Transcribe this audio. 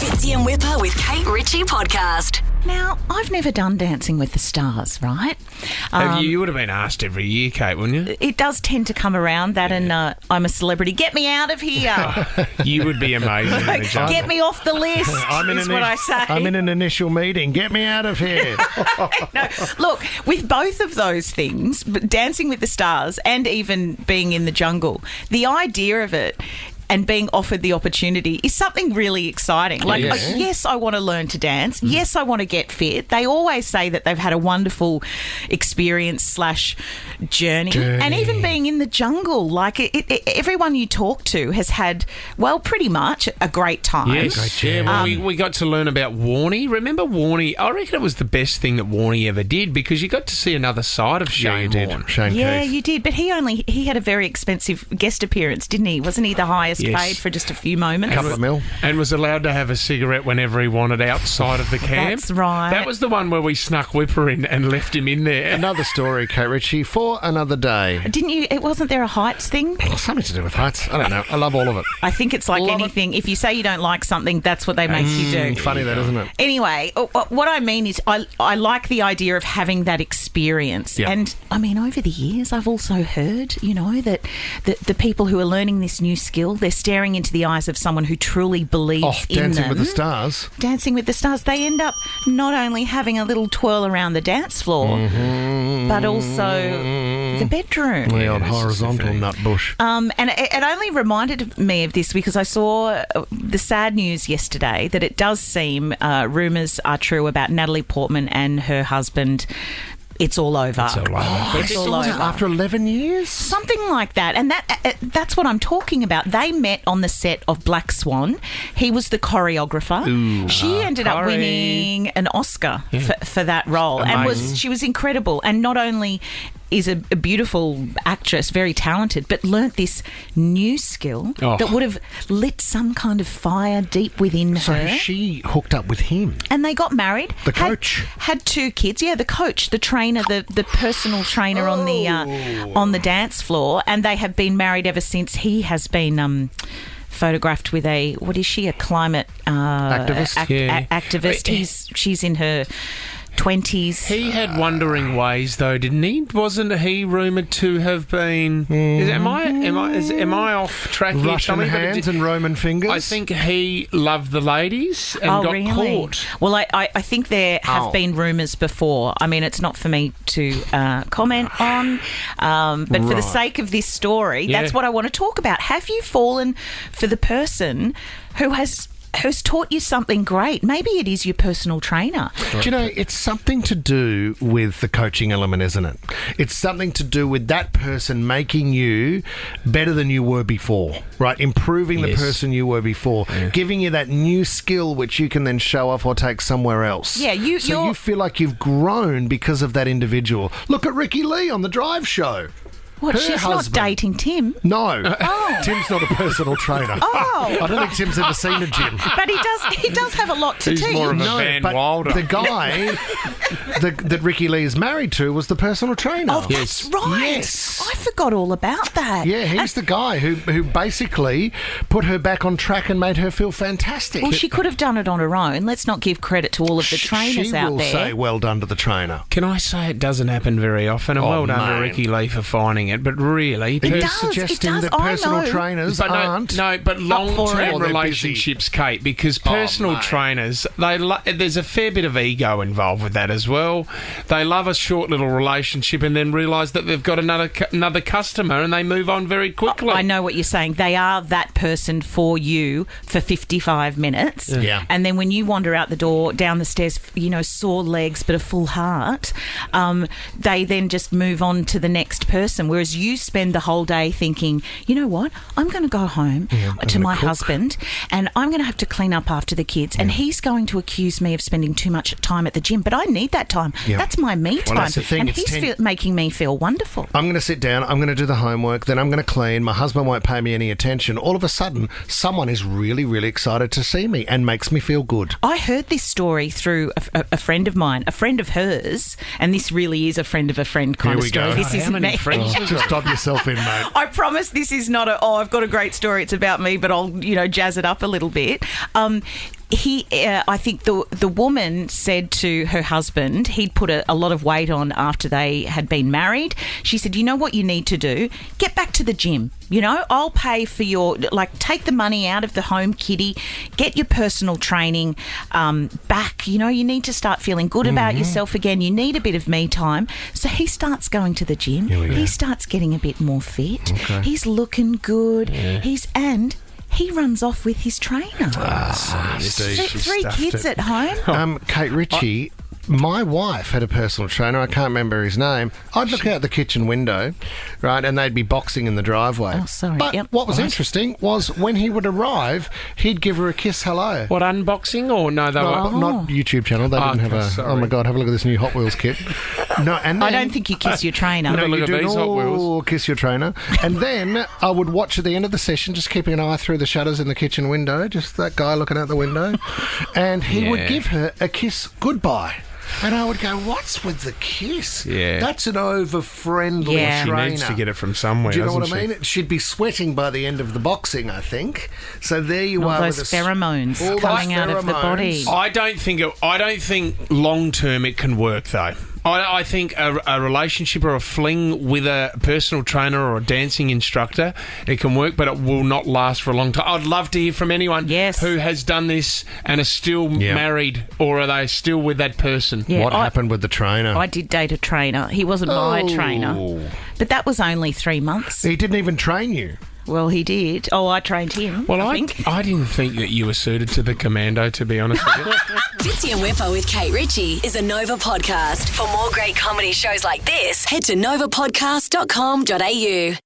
Fitzy and Whipper with Kate Ritchie podcast. Now, I've never done Dancing with the Stars, right? Have you would have been asked every year, Kate, wouldn't you? It does tend to come around that, and I'm a celebrity. Get me out of here. You would be amazing. in the jungle. Get me off the list, is what I say. I'm in an initial meeting. Get me out of here. No, look, with both of those things, Dancing with the Stars and even being in the jungle, the idea of it and being offered the opportunity is something really exciting. Like, yes, I want to learn to dance. Yes, I want to get fit. They always say that they've had a wonderful experience / journey. And even being in the jungle, like everyone you talk to has had, well, pretty much a great time. Yes, well, we got to learn about Warnie. Remember Warnie? I reckon it was the best thing that Warnie ever did because you got to see another side of Shane Warne. Yeah, you did. But he had a very expensive guest appearance, didn't he? Wasn't he the highest paid for just a few moments? A couple of mil. And was allowed to have a cigarette whenever he wanted outside of the camp. That's right. That was the one where we snuck Whipper in and left him in there. Another story, Kate Ritchie, for another day. Didn't you? Wasn't there a heights thing? Something to do with heights. I don't know. I love all of it. I think it's like anything. If you say you don't like something, that's what they make you do. Funny that, isn't it? Anyway, what I mean is I like the idea of having that experience. Yep. And, I mean, over the years, I've also heard, that the people who are learning this new skill, they're staring into the eyes of someone who truly believes in Dancing them. with the Stars. Dancing with the Stars. They end up not only having a little twirl around the dance floor, but also the bedroom. The old horizontal nut bush. And it only reminded me of this because I saw the sad news yesterday that it does seem rumours are true about Natalie Portman and her husband. It's all over. It's all over. It's all over. After 11 years? Something like that. And that's what I'm talking about. They met on the set of Black Swan. He was the choreographer. She ended up winning an Oscar for that role. Amazing. And she was incredible. And not only is a beautiful actress, very talented, but learnt this new skill that would have lit some kind of fire deep within her. So she hooked up with him. And they got married. The coach. Had 2 kids. Yeah, the coach, the trainer, the personal trainer on the dance floor. And they have been married ever since. He has been photographed with a climate activist? Activist. She's in her 20s. He had wandering ways, though, didn't he? Wasn't he rumoured to have been? Am I off track here? Russian hands and Roman fingers. I think he loved the ladies and got caught. Well, I think there have been rumours before. I mean, it's not for me to comment on, but for the sake of this story, that's what I want to talk about. Have you fallen for the person who's taught you something great? Maybe it is your personal trainer. Do you know, it's something to do with the coaching element, isn't it? It's something to do with that person making you better than you were before, right? Improving the person you were before, giving you that new skill which you can then show off or take somewhere else. Yeah, you feel like you've grown because of that individual. Look at Ricky Lee on the Drive Show. What, she's husband. not dating Tim? No. Tim's not a personal trainer. I don't think Tim's ever seen a gym. But he does have a lot to teach. He's more of a Van Wilder. The guy that Ricky Lee is married to was the personal trainer. Oh, that's right. Yes. I forgot all about that. Yeah, he's the guy who basically put her back on track and made her feel fantastic. Well, she could have done it on her own. Let's not give credit to all of the trainers out there. She will say well done to the trainer. Can I say it doesn't happen very often? And well done to Ricky Lee for finding it. But really, it does suggesting that personal trainers aren't. But long-term relationships, Kate, because personal trainers, there's a fair bit of ego involved with that as well. They love a short little relationship and then realise that they've got another customer and they move on very quickly. I know what you're saying. They are that person for you for 55 minutes. Yeah. And then when you wander out the door, down the stairs, sore legs but a full heart, they then just move on to the next person. Whereas you spend the whole day thinking, you know what, I'm going to go home to my husband and I'm going to have to clean up after the kids and he's going to accuse me of spending too much time at the gym, but I need that time. That's my me time. That's the thing. And he's making me feel wonderful. I'm going to sit down, I'm going to do the homework, then I'm going to clean, my husband won't pay me any attention. All of a sudden, someone is really, really excited to see me and makes me feel good. I heard this story through a friend of mine, a friend of hers, and this really is a friend of a friend kind of story. This isn't me. Just stop yourself in, mate. I promise this is not I've got a great story, it's about me, but I'll, jazz it up a little bit. I think the woman said to her husband, he'd put a lot of weight on after they had been married. She said, you know what you need to do? Get back to the gym. I'll pay for take the money out of the home kitty, get your personal training back. You need to start feeling good about yourself again. You need a bit of me time. So he starts going to the gym. He starts getting a bit more fit. Okay. He's looking good. Yeah. He runs off with his trainer. Three kids at home. Kate Ritchie, my wife had a personal trainer. I can't remember his name. I'd look out the kitchen window, right, and they'd be boxing in the driveway. Oh, sorry. But what was interesting was when he would arrive, he'd give her a kiss hello. What, unboxing or no? They were not YouTube channel. They didn't have a. Sorry. Oh my God! Have a look at this new Hot Wheels kit. No, and then, I don't think you kiss your trainer. No, you do Hot Wheels. Kiss your trainer, and then I would watch at the end of the session, just keeping an eye through the shutters in the kitchen window, just that guy looking out the window, and he would give her a kiss goodbye. And I would go, what's with the kiss? Yeah. That's an over-friendly trainer. She needs to get it from somewhere, Do you know what she? I mean? She'd be sweating by the end of the boxing, I think. So there you are. Those pheromones coming out of the body. I don't think long-term it can work, though. I think a relationship or a fling with a personal trainer or a dancing instructor, it can work, but it will not last for a long time. I'd love to hear from anyone who has done this and is still married, or are they still with that person? Yeah, what happened with the trainer? I did date a trainer. He wasn't my trainer, but that was only 3 months. He didn't even train you. Well, he did. Oh, I trained him. Well, I didn't think that you were suited to the commando, to be honest with you. Fitzy and Whipper with Kate Ritchie is a Nova podcast. For more great comedy shows like this, head to novapodcast.com.au.